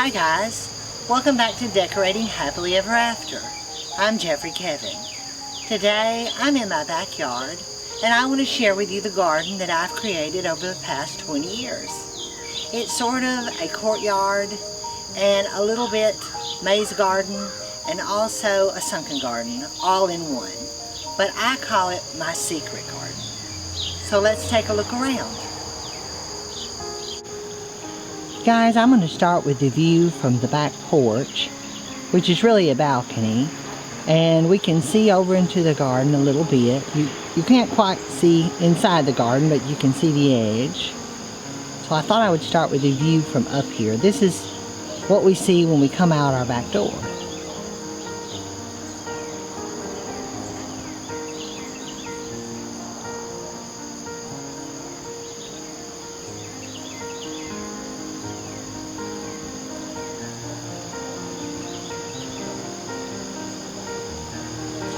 Hi guys, welcome back to Decorating Happily Ever After. I'm Jeffrey Kevin. Today I'm in my backyard and I want to share with you the garden that I've created over the past 20 years. It's sort of a courtyard and a little bit maze garden and also a sunken garden all in one. But I call it my secret garden. So let's take a look around. Guys, I'm going to start with the view from the back porch, which is really a balcony, and we can see over into the garden a little bit. You can't quite see inside the garden, but you can see the edge. So I thought I would start with the view from up here. This is what we see when we come out our back door.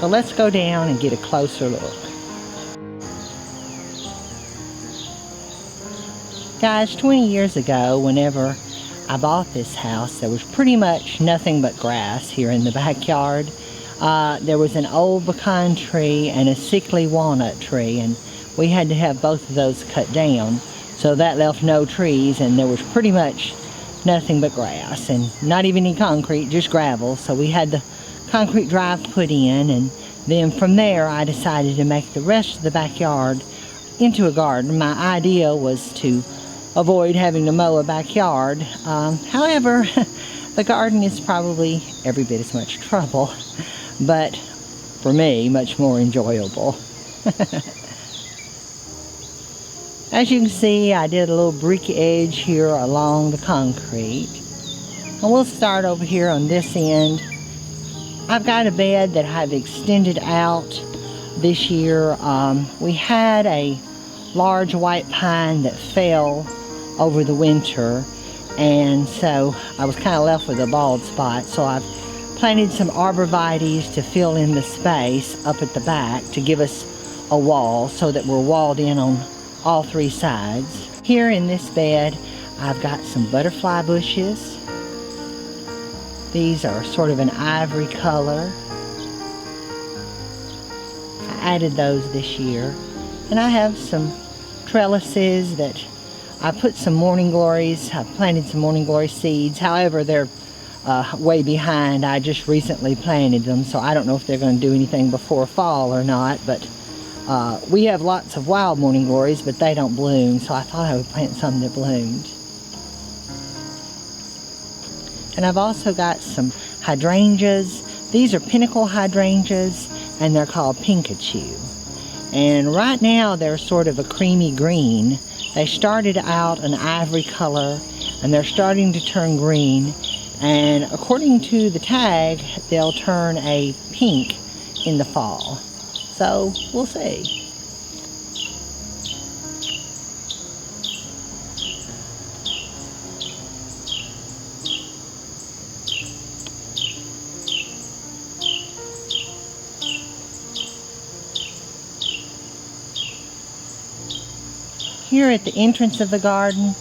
So let's go down and get a closer look. Guys, 20 years ago, whenever I bought this house, there was pretty much nothing but grass here in the backyard. There was an old pecan tree and a sickly walnut tree, and we had to have both of those cut down. So that left no trees, and there was pretty much nothing but grass, and not even any concrete, just gravel. So we had the concrete drive put in, and then from there I decided to make the rest of the backyard into a garden. My idea was to avoid having to mow a backyard. However, the garden is probably every bit as much trouble, but for me, much more enjoyable. As you can see, I did a little brick edge here along the concrete. And we'll start over here on this end. I've got a bed that I've extended out this year. We had a large white pine that fell over the winter, and so I was kind of left with a bald spot. So I've planted some arborvitaes to fill in the space up at the back to give us a wall so that we're walled in on all three sides. Here in this bed, I've got some butterfly bushes. These are sort of an ivory color. I added those this year. And I have some trellises that I put some morning glories. I planted some morning glory seeds. However, they're way behind. I just recently planted them, so I don't know if they're going to do anything before fall or not. But we have lots of wild morning glories, but they don't bloom, so I thought I would plant some that bloomed. And I've also got some hydrangeas. These are pinnacle hydrangeas, and they're called Pikachu. And right now they're sort of a creamy green. They started out an ivory color, and they're starting to turn green. And according to the tag, they'll turn a pink in the fall. So we'll see. Here at the entrance of the garden,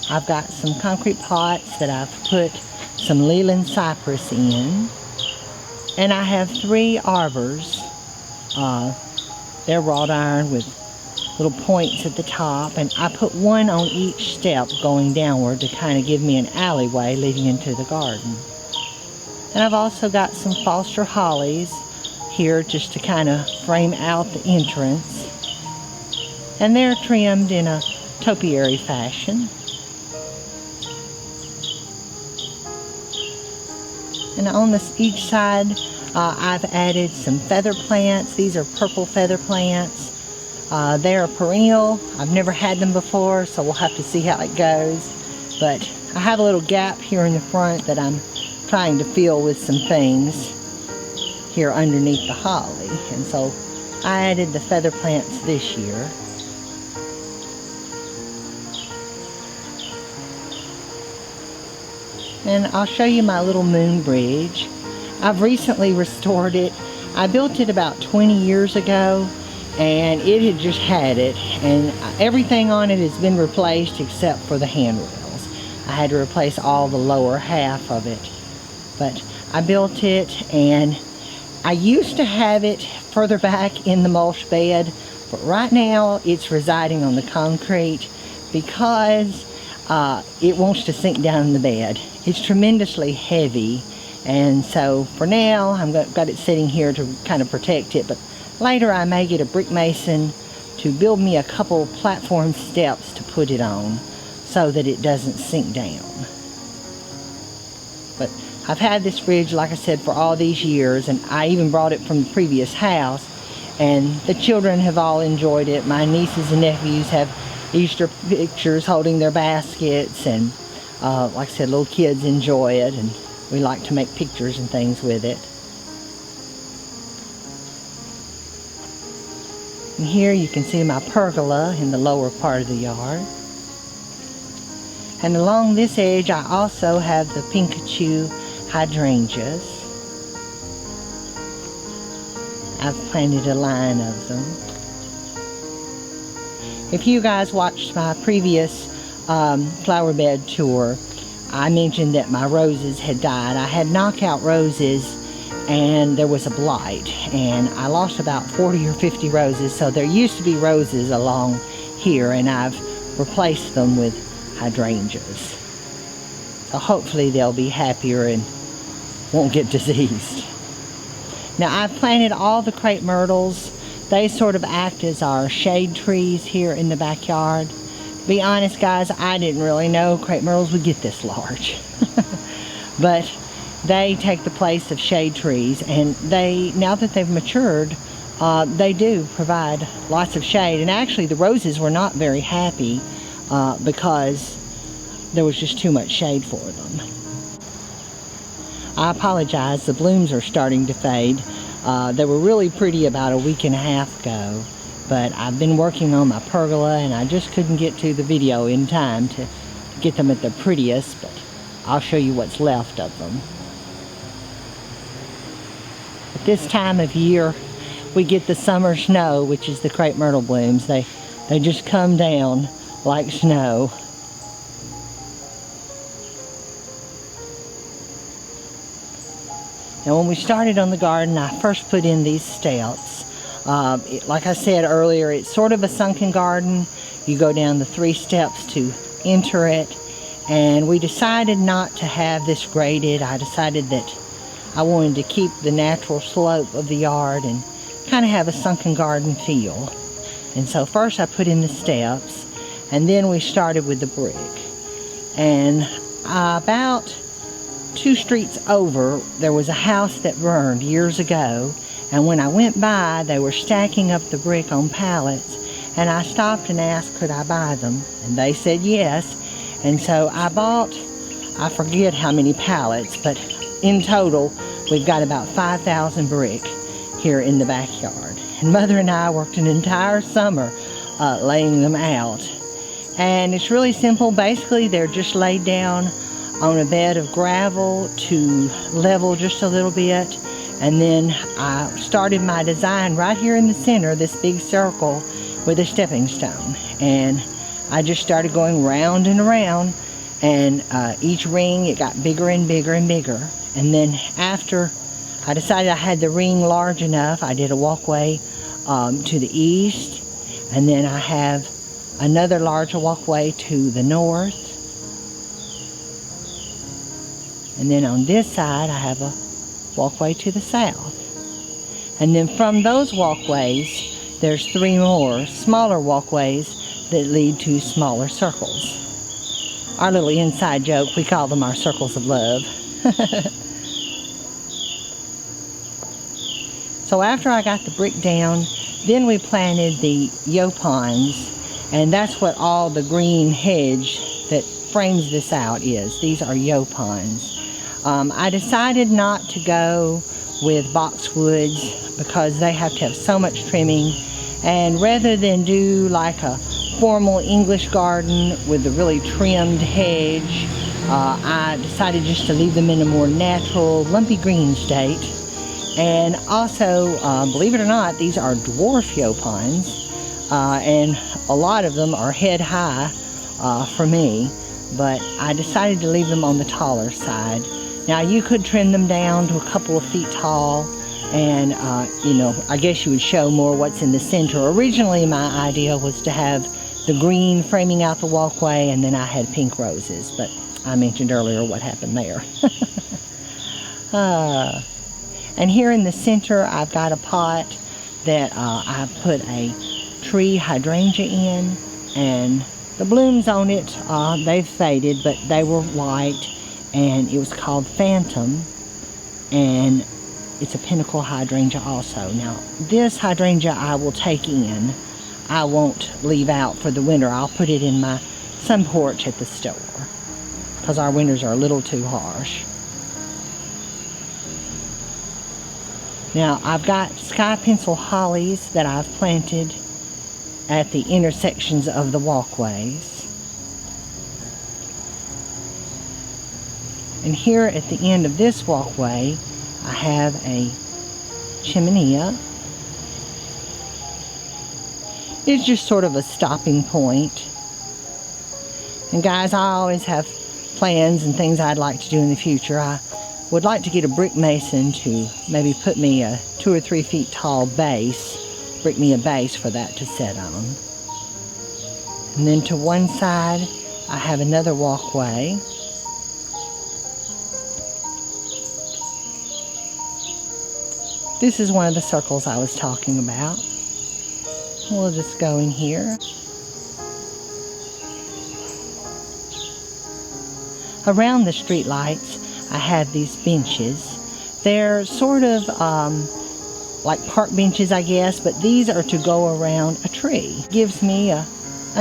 I've got some concrete pots that I've put some Leland cypress in. And I have 3 arbors. They're wrought iron with little points at the top. And I put one on each step going downward to kind of give me an alleyway leading into the garden. And I've also got some Foster hollies here just to kind of frame out the entrance. And they're trimmed in a topiary fashion. And on each side, I've added some feather plants. These are purple feather plants. They're a perennial. I've never had them before, so we'll have to see how it goes. But I have a little gap here in the front that I'm trying to fill with some things here underneath the holly. And so I added the feather plants this year. And I'll show you my little moon bridge. I've recently restored it. I built it about 20 years ago, and it had just had it, and everything on it has been replaced except for the handrails. I had to replace all the lower half of it. But I built it, and I used to have it further back in the mulch bed, but right now it's residing on the concrete because it wants to sink down in the bed. It's tremendously heavy, and so for now I've got it sitting here to kind of protect it, but later I may get a brick mason to build me a couple platform steps to put it on so that it doesn't sink down. But I've had this fridge, like I said, for all these years, and I even brought it from the previous house, and the children have all enjoyed it. My nieces and nephews have Easter pictures holding their baskets, and like I said, little kids enjoy it, and we like to make pictures and things with it. And here you can see my pergola in the lower part of the yard. And along this edge I also have the Pikachu hydrangeas. I've planted a line of them. If you guys watched my previous flower bed tour, I mentioned that my roses had died. I had knockout roses, and there was a blight, and I lost about 40 or 50 roses, so there used to be roses along here, and I've replaced them with hydrangeas. So hopefully they'll be happier and won't get diseased. Now I've planted all the crepe myrtles. They sort of act as our shade trees here in the backyard. To be honest, guys, I didn't really know crepe myrtles would get this large. But they take the place of shade trees, and now that they've matured, they do provide lots of shade. And actually the roses were not very happy because there was just too much shade for them. I apologize, the blooms are starting to fade. They were really pretty about a week and a half ago, but I've been working on my pergola, and I just couldn't get to the video in time to get them at their prettiest, but I'll show you what's left of them. At this time of year, we get the summer snow, which is the crepe myrtle blooms. They just come down like snow. Now when we started on the garden, I first put in these steps. Like I said earlier, it's sort of a sunken garden. You go down the 3 steps to enter it, and we decided not to have this graded. I decided that I wanted to keep the natural slope of the yard and kind of have a sunken garden feel. And so first I put in the steps, and then we started with the brick. And about 2 streets over, there was a house that burned years ago, and when I went by, they were stacking up the brick on pallets, and I stopped and asked could I buy them, and they said yes. And so I bought, I forget how many pallets, but in total we've got about 5,000 brick here in the backyard. And Mother and I worked an entire summer laying them out, and it's really simple. Basically they're just laid down on a bed of gravel to level just a little bit, and then I started my design right here in the center, this big circle with a stepping stone, and I just started going round and around, and each ring it got bigger and bigger and bigger. And then after I decided I had the ring large enough, I did a walkway to the east, and then I have another larger walkway to the north. And then on this side, I have a walkway to the south. And then from those walkways, there's 3 more smaller walkways that lead to smaller circles. Our little inside joke, we call them our circles of love. So after I got the brick down, then we planted the yopons, and that's what all the green hedge that frames this out is. These are yopons. I decided not to go with boxwoods because they have to have so much trimming, and rather than do like a formal English garden with a really trimmed hedge, I decided just to leave them in a more natural lumpy green state. And also, believe it or not, these are dwarf yopons, and a lot of them are head high for me. but I decided to leave them on the taller side. Now you could trim them down to a couple of feet tall, and you know, I guess you would show more what's in the center. Originally my idea was to have the green framing out the walkway, and then I had pink roses, but I mentioned earlier what happened there. And here in the center I've got a pot that I put a tree hydrangea in, and the blooms on it, they've faded, but they were white, and it was called Phantom, and it's a pinnacle hydrangea also. Now this hydrangea I will take in. I won't leave out for the winter. I'll put it in my sun porch at the store, because our winters are a little too harsh. Now I've got sky pencil hollies that I've planted at the intersections of the walkways. And here at the end of this walkway, I have a chimenea. It's just sort of a stopping point. And guys, I always have plans and things I'd like to do in the future. I would like to get a brick mason to maybe put me a 2 or 3 feet tall base, brick me a base for that to sit on. And then to one side, I have another walkway. This is one of the circles I was talking about. We'll just go in here. Around the street lights, I have these benches. They're sort of like park benches, I guess, but these are to go around a tree. Gives me a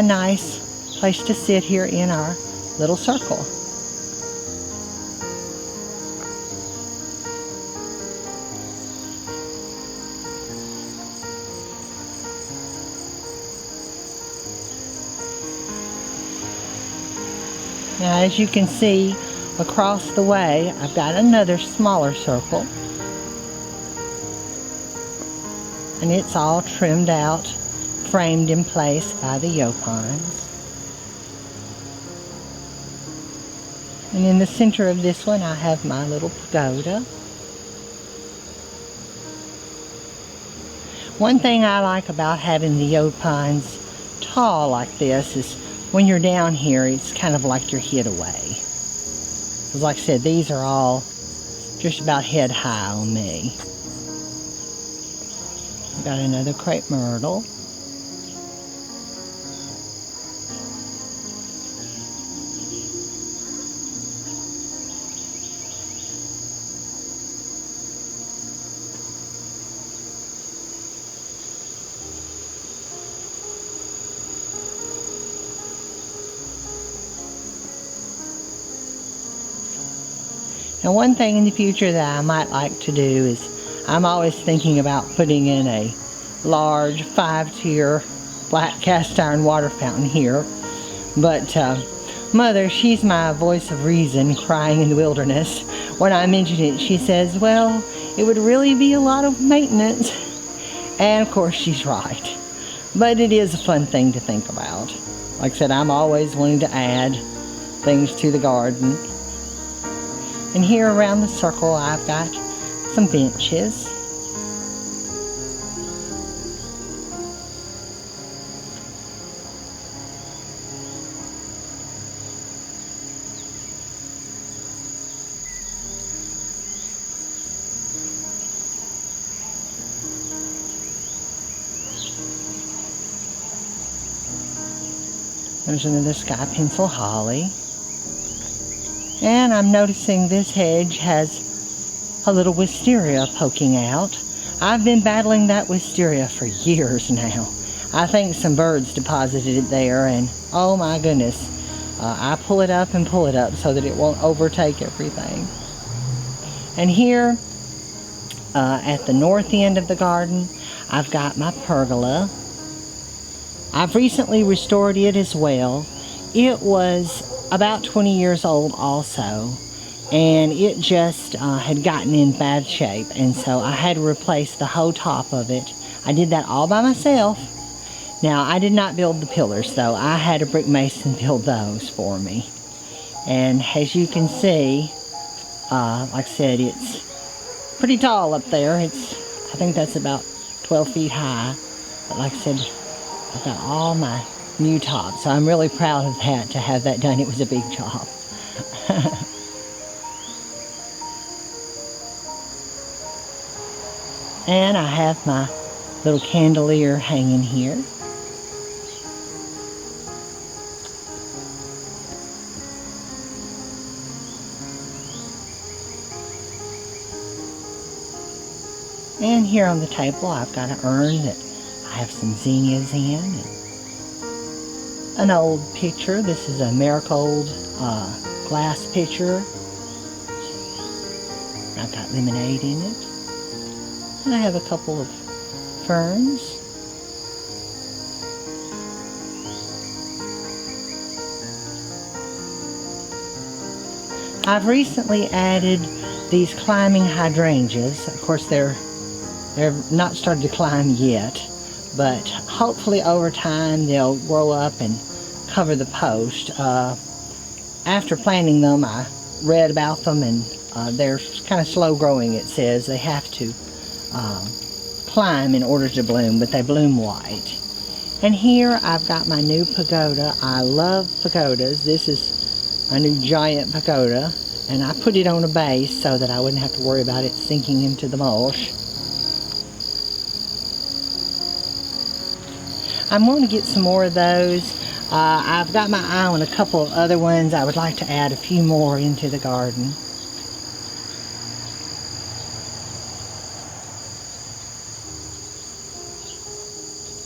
nice place to sit here in our little circle. Now, as you can see, across the way, I've got another smaller circle. And it's all trimmed out, framed in place by the yopines. And in the center of this one, I have my little pagoda. One thing I like about having the yopines tall like this is when you're down here, it's kind of like you're hid away. Because like I said, these are all just about head high on me. I've got another crepe myrtle. Now, one thing in the future that I might like to do is, I'm always thinking about putting in a large 5-tier black cast iron water fountain here. But Mother, she's my voice of reason crying in the wilderness. When I mention it, she says, well, it would really be a lot of maintenance. And of course, she's right. But it is a fun thing to think about. Like I said, I'm always wanting to add things to the garden. And here around the circle, I've got some benches. There's another sky pencil holly. And I'm noticing this hedge has a little wisteria poking out. I've been battling that wisteria for years now. I think some birds deposited it there, and oh my goodness, I pull it up and pull it up so that it won't overtake everything. And here at the north end of the garden, I've got my pergola. I've recently restored it as well. It was about 20 years old also, and it just had gotten in bad shape, and so I had to replace the whole top of it. I did that all by myself. Now, I did not build the pillars though. I had a brick mason build those for me. And as you can see, like I said, it's pretty tall up there. I think that's about 12 feet high. But like I said, I've got all my new tops. So I'm really proud of that, to have that done. It was a big job. And I have my little chandelier hanging here. And here on the table, I've got an urn that I have some zinnias in. And an old pitcher. This is a marigold glass pitcher. I've got lemonade in it. And I have a couple of ferns. I've recently added these climbing hydrangeas. Of course, they're not started to climb yet, but hopefully over time they'll grow up and cover the post. After planting them, I read about them, and they're kind of slow growing, it says. They have to climb in order to bloom, but they bloom white. And here I've got my new pagoda. I love pagodas. This is a new giant pagoda, and I put it on a base so that I wouldn't have to worry about it sinking into the mulch. I'm going to get some more of those. I've got my eye on a couple of other ones. I would like to add a few more into the garden.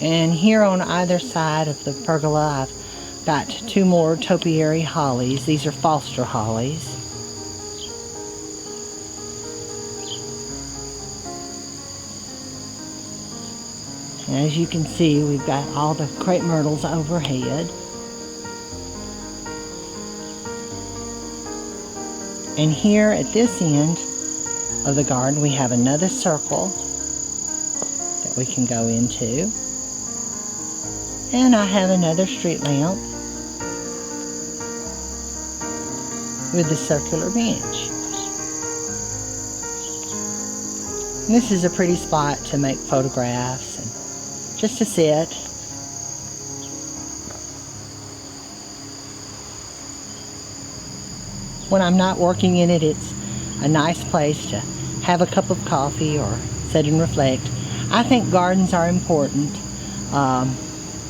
And here on either side of the pergola, I've got two more topiary hollies. These are Foster hollies. And as you can see, we've got all the crepe myrtles overhead. And here at this end of the garden, we have another circle that we can go into. And I have another street lamp with the circular bench. And this is a pretty spot to make photographs and just to sit. When I'm not working in it, it's a nice place to have a cup of coffee or sit and reflect. I think gardens are important.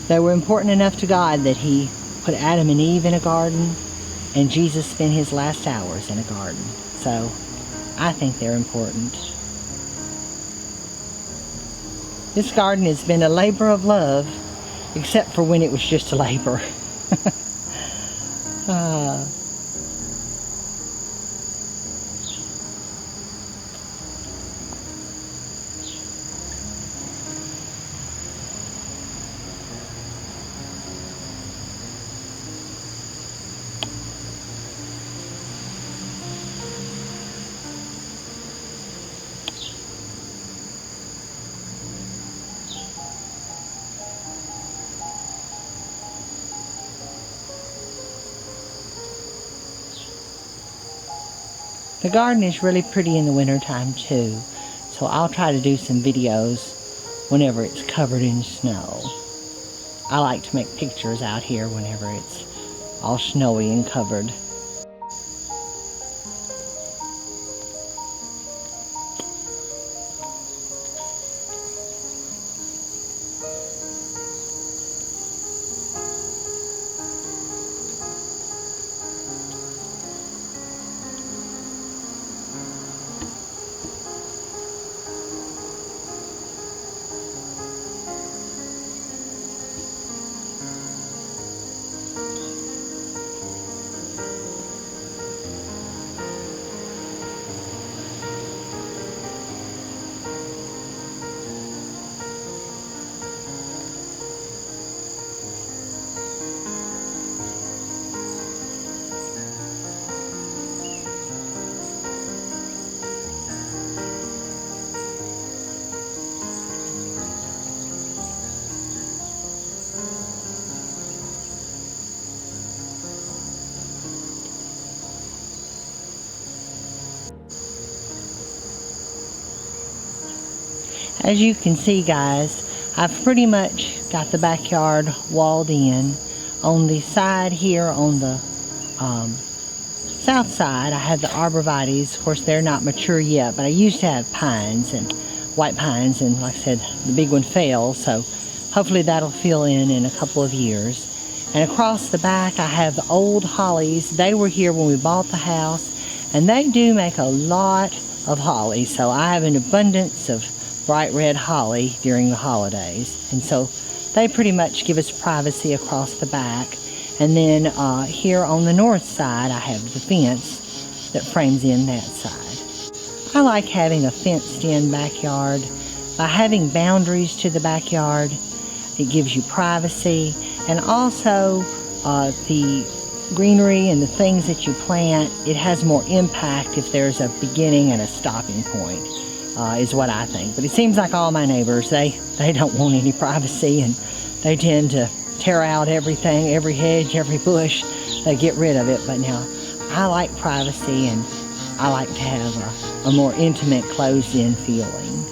They were important enough to God that He put Adam and Eve in a garden, and Jesus spent His last hours in a garden. So I think they're important. This garden has been a labor of love, except for when it was just a labor. The garden is really pretty in the wintertime too, so I'll try to do some videos whenever it's covered in snow. I like to make pictures out here whenever it's all snowy and covered. as you can see, guys, I've pretty much got the backyard walled in. On the side here, on the south side, I have the arborvitaes. Of course, they're not mature yet, but I used to have pines and white pines, and like I said, the big one fell, so hopefully that'll fill in a couple of years. And across the back, I have the old hollies. They were here when we bought the house, and they do make a lot of holly, so I have an abundance of bright red holly during the holidays, and so they pretty much give us privacy across the back. And then here on the north side, I have the fence that frames in that side. I like having a fenced-in backyard. By having boundaries to the backyard, it gives you privacy, and also the greenery and the things that you plant, it has more impact if there's a beginning and a stopping point, is what I think. But it seems like all my neighbors, they don't want any privacy, and they tend to tear out everything, every hedge, every bush. They get rid of it. But now, I like privacy, and I like to have a more intimate, closed-in feeling.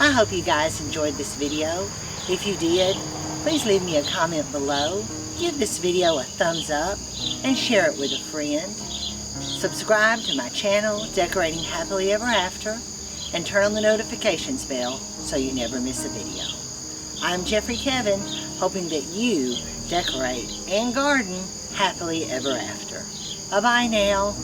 I hope you guys enjoyed this video. If you did, please leave me a comment below. Give this video a thumbs up and share it with a friend. Subscribe to my channel, Decorating Happily Ever After, and turn on the notifications bell so you never miss a video. I'm Jeffrey Kevin, hoping that you decorate and garden happily ever after. Bye-bye now.